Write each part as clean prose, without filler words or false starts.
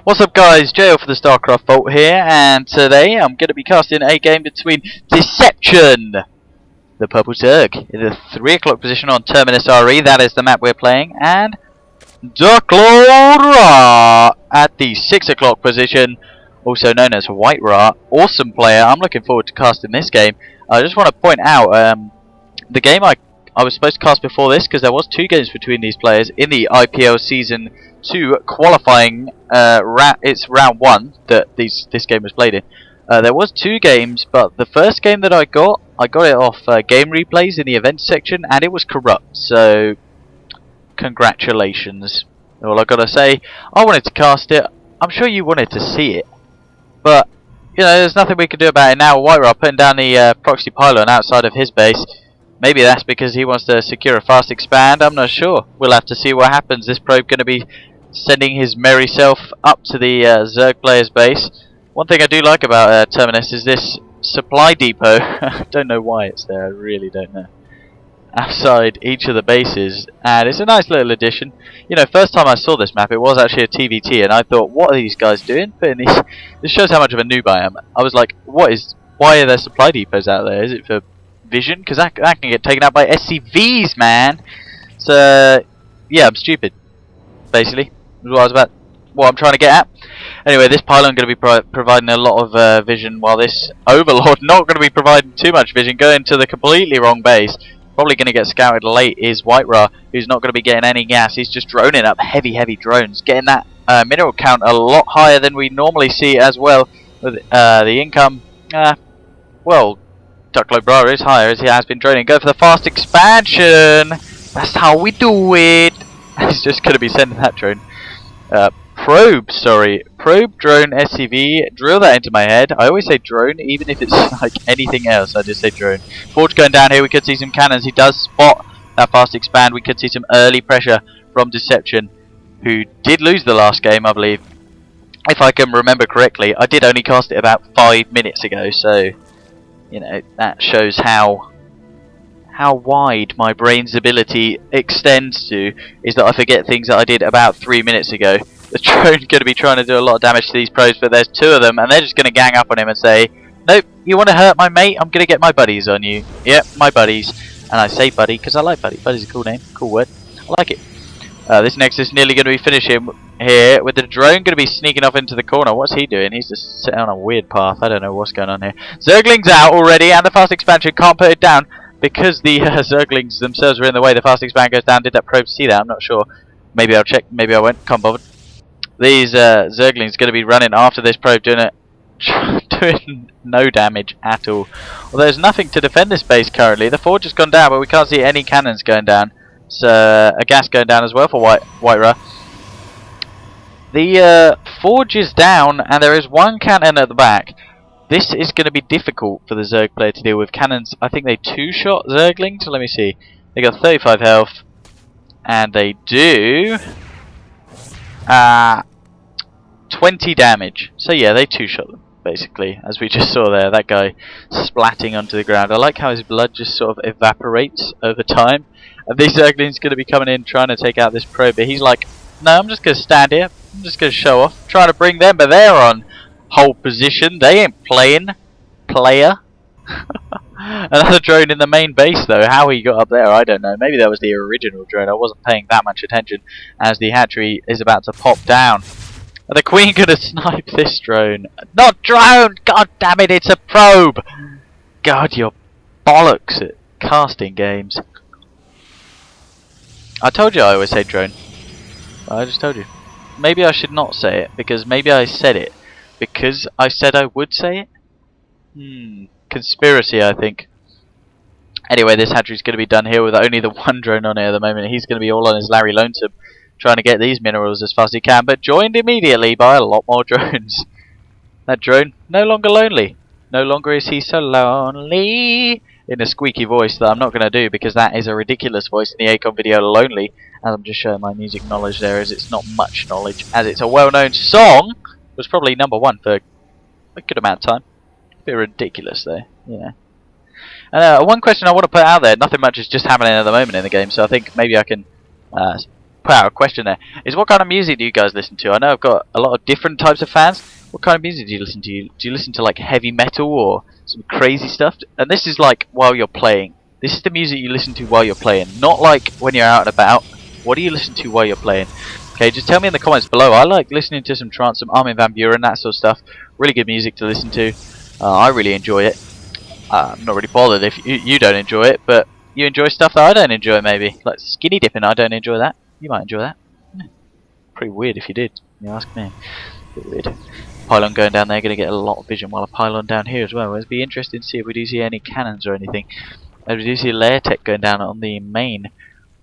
What's up guys, JL for the StarCraft Vault here, and today I'm going to be casting a game between Deception, the Purple Zerg, in the 3 o'clock position on Terminus RE, that is the map we're playing, and WhiteRa at the 6 o'clock position, also known as WhiteRa. Awesome player, I'm looking forward to casting this game. I just want to point out, the game I was supposed to cast before this, because there was 2 games between these players in the IPL Season 2 qualifying. It's round 1 that this game was played in. There was 2 games, but the first game that I got it off game replays in the events section, and it was corrupt. So, congratulations. All I gotta say, I wanted to cast it. I'm sure you wanted to see it, but you know, there's nothing we can do about it now. WhiteRa putting down the proxy pylon outside of his base. Maybe that's because he wants to secure a fast expand. I'm not sure. We'll have to see what happens. This probe going to be sending his merry self up to the Zerg player's base. One thing I do like about Terminus is this supply depot. I don't know why it's there. I really don't know. Outside each of the bases, and it's a nice little addition. You know, first time I saw this map, it was actually a TVT, and I thought, what are these guys doing? Putting these. This shows how much of a noob I am. I was like, why are there supply depots out there? Is it for vision? Because that can get taken out by SCVs, man. So yeah, I'm stupid. Basically, is what I'm trying to get at. Anyway, this pylon going to be providing a lot of vision, while this Overlord not going to be providing too much vision. Going to the completely wrong base. Probably going to get scouted late is WhiteRa, who's not going to be getting any gas. He's just droning up heavy drones, getting that mineral count a lot higher than we normally see as well. With the income, well, Duckload Bra is higher as he has been droning. Go for the fast expansion. That's how we do it. He's just going to be sending that drone. Probe drone SCV. Drill that into my head. I always say drone, even if it's like anything else. I just say drone. Forge going down here. We could see some cannons. He does spot that fast expand. We could see some early pressure from Deception, who did lose the last game, I believe. If I can remember correctly, I did only cast it about 5 minutes ago, so you know, that shows how wide my brain's ability extends to, is that I forget things that I did about 3 minutes ago. The drone's going to be trying to do a lot of damage to these probes, but there's 2 of them, and they're just going to gang up on him and say, nope, you want to hurt my mate? I'm going to get my buddies on you. Yep, my buddies. And I say buddy because I like buddy. Buddy's a cool name, cool word. I like it. This Nexus is nearly going to be finishing here, with the drone going to be sneaking off into the corner. What's he doing? He's just sitting on a weird path. I don't know what's going on here. Zergling's out already, and the fast expansion can't put it down because the Zerglings themselves are in the way. The fast expand goes down. Did that probe see that? I'm not sure. Maybe I'll check. Maybe I won't. Can't bother. These Zerglings going to be running after this probe, doing no damage at all. Well, there's nothing to defend this base currently. The forge has gone down, but we can't see any cannons going down. So a gas going down as well for WhiteRa. The forge is down, and there is 1 cannon at the back. This is going to be difficult for the Zerg player to deal with. Cannons, I think they 2-shot Zerglings. So let me see. They got 35 health, and they do 20 damage. So yeah, they 2-shot them, basically, as we just saw there. That guy splatting onto the ground. I like how his blood just sort of evaporates over time. And these Zerglings going to be coming in trying to take out this probe, but he's like, no, I'm just going to stand here. I'm just going to show off. Trying to bring them, but they're on hold position. They ain't playing. Player. Another drone in the main base, though. How he got up there, I don't know. Maybe that was the original drone. I wasn't paying that much attention as the hatchery is about to pop down. Are the Queen going to snipe this drone? Not drone! God damn it, it's a probe! God, you're bollocks at casting games. I told you I always say drone. I just told you. Maybe I should not say it, because maybe I said it because I said I would say it? Conspiracy, I think. Anyway, this hatchery's going to be done here with only the 1 drone on it at the moment. He's going to be all on his Larry Lonesome, trying to get these minerals as fast as he can, but joined immediately by a lot more drones. That drone, no longer lonely. No longer is he so lonely. In a squeaky voice that I'm not going to do, because that is a ridiculous voice in the Acon video, Lonely. As I'm just showing my music knowledge there, as it's not much knowledge, as it's a well-known song. It was probably #1 for a good amount of time. A bit ridiculous though, yeah. And one question I want to put out there, nothing much is just happening at the moment in the game, so I think maybe I can put out a question there. Is what kind of music do you guys listen to? I know I've got a lot of different types of fans. What kind of music do you listen to? Do you listen to like heavy metal or some crazy stuff? And this is like while you're playing. This is the music you listen to while you're playing, not like when you're out and about. What do you listen to while you're playing? Okay, just tell me in the comments below. I like listening to some trance, some Armin van Buuren, that sort of stuff. Really good music to listen to. I really enjoy it. I'm not really bothered if you don't enjoy it, but you enjoy stuff that I don't enjoy maybe. Like skinny dipping, I don't enjoy that. You might enjoy that. Pretty weird if you did, you ask me. Bit weird. Pylon going down there, going to get a lot of vision, while a pylon down here as well. It'll be interesting to see if we do see any cannons or anything. As we do see layer tech going down on the main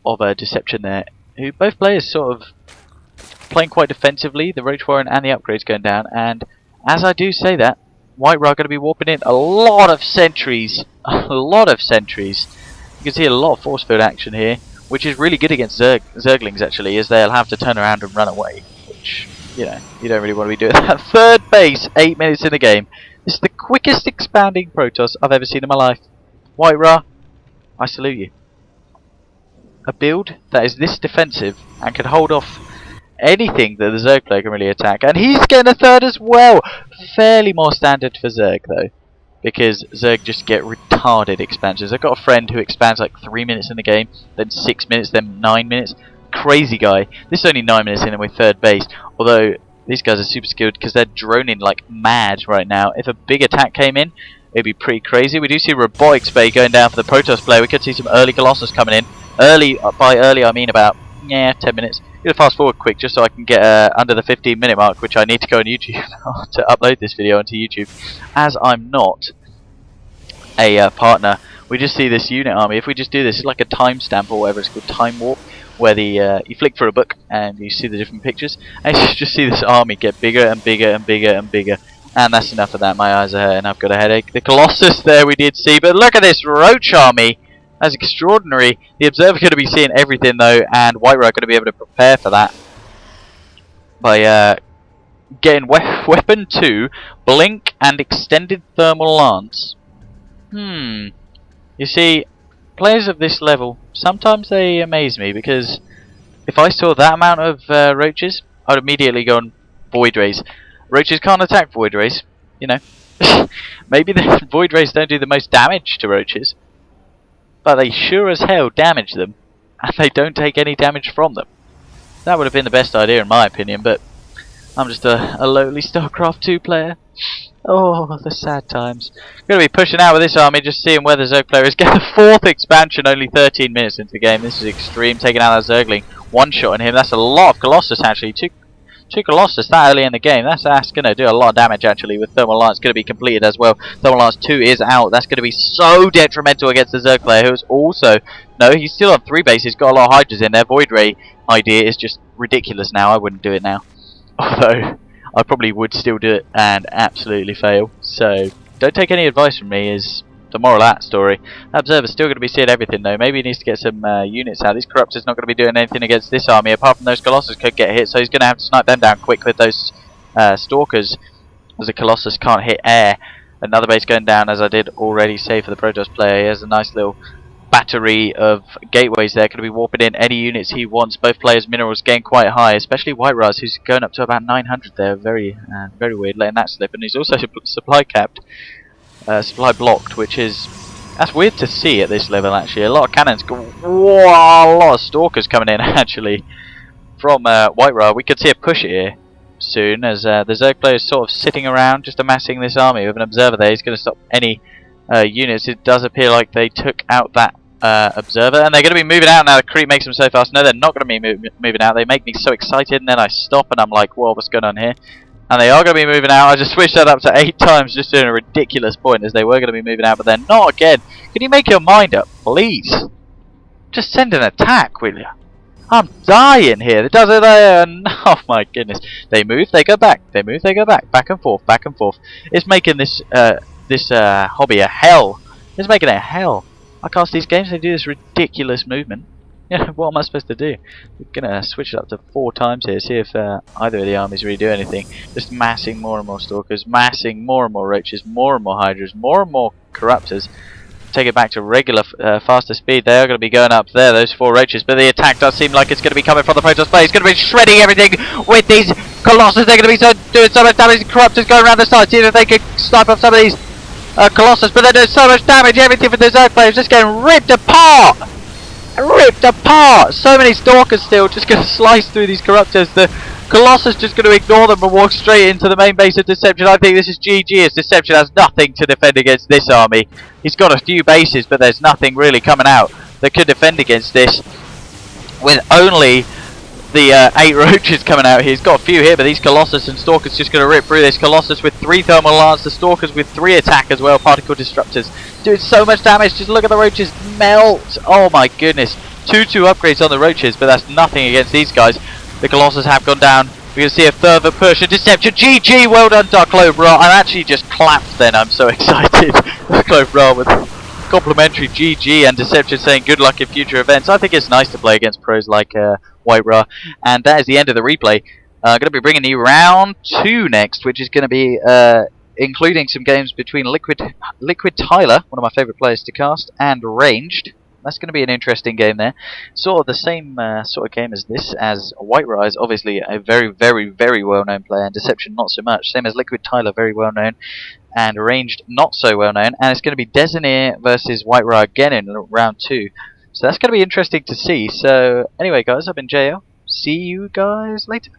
of Deception there, who both players sort of playing quite defensively. The Roach Warren and the upgrades going down, and as I do say that, WhiteRa are going to be warping in a lot of sentries. A lot of sentries. You can see a lot of force field action here, which is really good against Zerglings actually, as they'll have to turn around and run away, which, you know, you don't really want to be doing that. Third base, 8 minutes in the game. This is the quickest expanding Protoss I've ever seen in my life. WhiteRa, I salute you. A build that is this defensive and can hold off anything that the Zerg player can really attack, and he's getting a third as well. Fairly more standard for Zerg though, because Zerg just get retarded expansions. I've got a friend who expands like 3 minutes in the game, then 6 minutes, then 9 minutes. Crazy guy. This is only 9 minutes in and we're third base, although these guys are super skilled because they're droning like mad right now. If a big attack came in, it'd be pretty crazy. We do see Robotics Bay going down for the Protoss player. We could see some early Colossus coming in. Early, by early I mean about 10 minutes. I'm going to fast forward quick just so I can get under the 15-minute mark, which I need to go on YouTube to upload this video onto YouTube, as I'm not a partner. We just see this unit army. If we just do this, it's like a timestamp or whatever it's called, time warp, where the you flick through a book and you see the different pictures, and you just see this army get bigger and bigger and bigger and bigger. And that's enough of that. My eyes are hurting. I've got a headache. The Colossus there we did see, but look at this Roach army. That's extraordinary. The Observer going to be seeing everything though, and WhiteRa are going to be able to prepare for that by getting Weapon 2, Blink, and Extended Thermal Lance. You see, players of this level, sometimes they amaze me, because if I saw that amount of roaches, I'd immediately go on Void Rays. Roaches can't attack Void Rays, you know. Maybe the Void Rays don't do the most damage to roaches, but they sure as hell damage them, and they don't take any damage from them. That would have been the best idea in my opinion, but I'm just a lowly StarCraft 2 player. Oh, the sad times. Going to be pushing out with this army, just seeing where the Zerg player is. Get the 4th expansion only 13 minutes into the game. This is extreme, taking out that Zergling. One shot on him. That's a lot of Colossus actually. Two Colossus that early in the game. That's going to do a lot of damage actually, with Thermal Lance going to be completed as well. Thermal Lance 2 is out. That's going to be so detrimental against the Zerg player, who's also... No, he's still on 3 bases. Got a lot of Hydras in there. Void Ray idea is just ridiculous now. I wouldn't do it now. Although, I probably would still do it and absolutely fail. So, don't take any advice from me, is the moral of that story. That Observer's still going to be seeing everything though. Maybe he needs to get some units out. These Corruptor's not going to be doing anything against this army, apart from those Colossus could get hit, so he's going to have to snipe them down quick with those Stalkers, as the Colossus can't hit air. Another base going down, as I did already say for the Protoss player. He has a nice little battery of gateways there, going to be warping in any units he wants. Both players' minerals getting quite high, especially WhiteRa's, who's going up to about 900 there. Very weird, letting that slip. And he's also supply capped, supply blocked, which is... that's weird to see at this level actually. A lot of cannons, whoa, a lot of Stalkers coming in actually from WhiteRa. We could see a push here soon, as the Zerg player is sort of sitting around just amassing this army with an Observer there. He's going to stop any units. It does appear like they took out that Observer, and they're going to be moving out now. The creep makes them so fast. No, they're not going to be moving out. They make me so excited, and then I stop and I'm like, whoa, what's going on here? And they are going to be moving out. I just switched that up to 8 times just doing a ridiculous point, as they were going to be moving out, but they're not again. Can you make your mind up, please? Just send an attack, will you? I'm dying here. It does it. Oh my goodness. They move, they go back. They move, they go back. Back and forth, back and forth. It's making this hobby a hell. It's making it a hell. I cast these games, they do this ridiculous movement. Yeah, what am I supposed to do? We're gonna switch it up to 4 times here, see if either of the armies really do anything. Just massing more and more Stalkers, massing more and more Roaches, more and more Hydras, more and more Corruptors. take it back to regular, faster speed. They are going to be going up there, those 4 roaches. But the attack does seem like it's going to be coming from the Protoss play. It's going to be shredding everything with these Colossus. They're going to be doing so much damage. Corruptors going around the side, seeing if they could snipe off some of these Colossus. But they're doing so much damage. Everything for the Zerg players just getting ripped apart. Ripped apart! So many Stalkers still just going to slice through these Corruptors. The Colossus just going to ignore them and walk straight into the main base of Deception. I think this is GG, as Deception has nothing to defend against this army. He's got a few bases, but there's nothing really coming out that could defend against this. With only the 8 roaches coming out here. He's got a few here, but these Colossus and Stalkers just going to rip through this. Colossus with 3 Thermal Lance, the Stalkers with 3 attack as well, Particle Disruptors. Doing so much damage, just look at the roaches melt. Oh my goodness. 2-2 upgrades on the roaches, but that's nothing against these guys. The Colossus have gone down. We're going to see a further push and Deception. GG, well done Dark Clove Ra. I'm actually just clapped then, I'm so excited. Clove Ra with complimentary GG and Deception saying good luck in future events. I think it's nice to play against pros like WhiteRa. And that is the end of the replay. I'm going to be bringing you round 2 next, which is going to be including some games between Liquid Tyler, one of my favourite players to cast, and Ranged. That's going to be an interesting game there. Sort of the same sort of game as this, as WhiteRa is obviously a very, very, very well-known player, and Deception not so much. Same as Liquid Tyler, very well-known, and Ranged not so well-known. And it's going to be Designeer versus WhiteRa again in round 2. So that's going to be interesting to see. So anyway, guys, I've been JL. See you guys later.